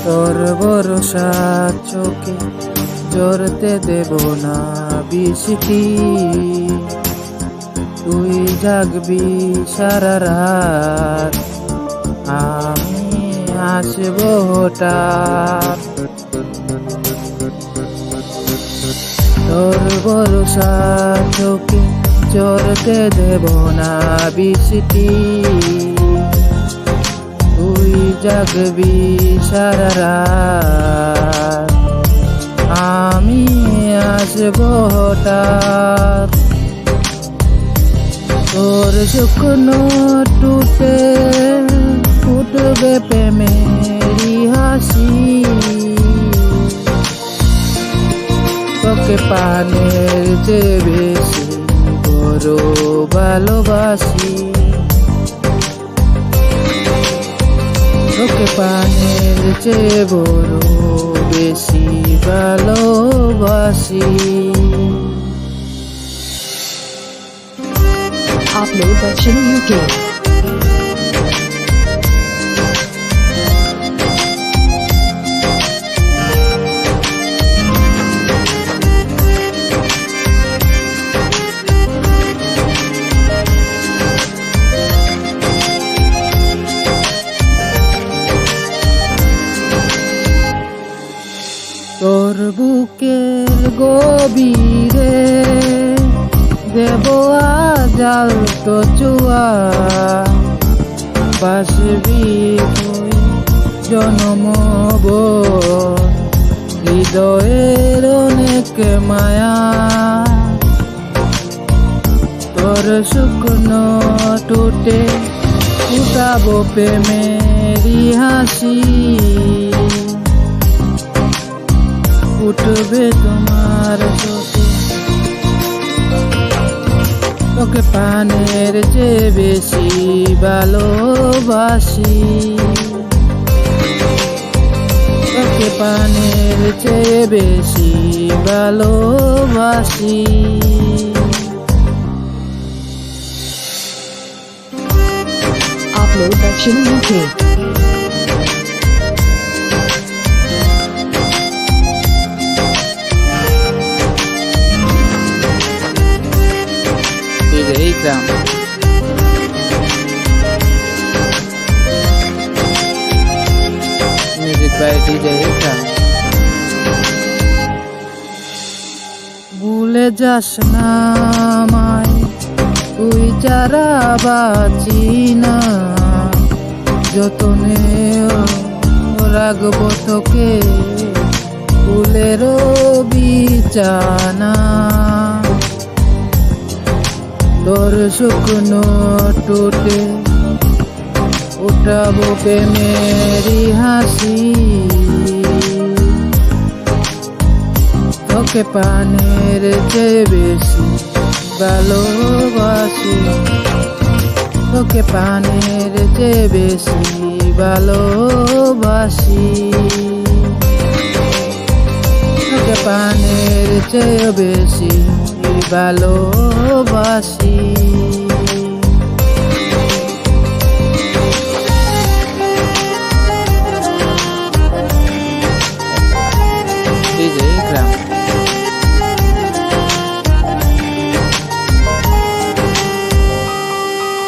তোর ভরসা চোখে জড়তে দেব না বৃষ্টি, তুই জাগবি সারা রাত, আমি আসবো হঠাৎ। তোর ভরসা চোখে জড়তে দেব না বৃষ্টি, তুই জাগবি সারা রাত, আমি আসবো হঠাৎ। তোর শুকনো টুটে ফুটবে প্রেমেরি হাসি, তোকে পানের চেয়ে বেশি বড় ভালোবাসি, তোকে পানের চেয়ে বড় বেশি ভালোবাসি। Upload Dakshin UK। তোর বুকের গভীরে দেব আজাল তো চুয়া, বাসবি তুই জনমব হৃদয়ের অনেক মায়া। তোর শুকনো টুটে ফুটাবো প্রেমেরি হাসি, উঠবে তোমার চোখে, তোকে পানের চেয়ে বেশি ভালোবাসি, তোকে পানের চেয়ে বেশি ভালোবাসি। Upload Dakshin UK। Ikram, music by DJ Ikram। ভুলে যাস না আমায়, তুই যারা বাঁচি না, যতনে রাখবো তোকে ফুলেরও বিছানা। তোর শুকনো টুটে উঠাবো প্রেমেরি হাসি, তোকে পানের চেয়ে বেশি ভালোবাসি, তোকে পানের চেয়ে বেশি ভালোবাসি, তোকে পানের চেয়ে বেশি ভালোবাসি।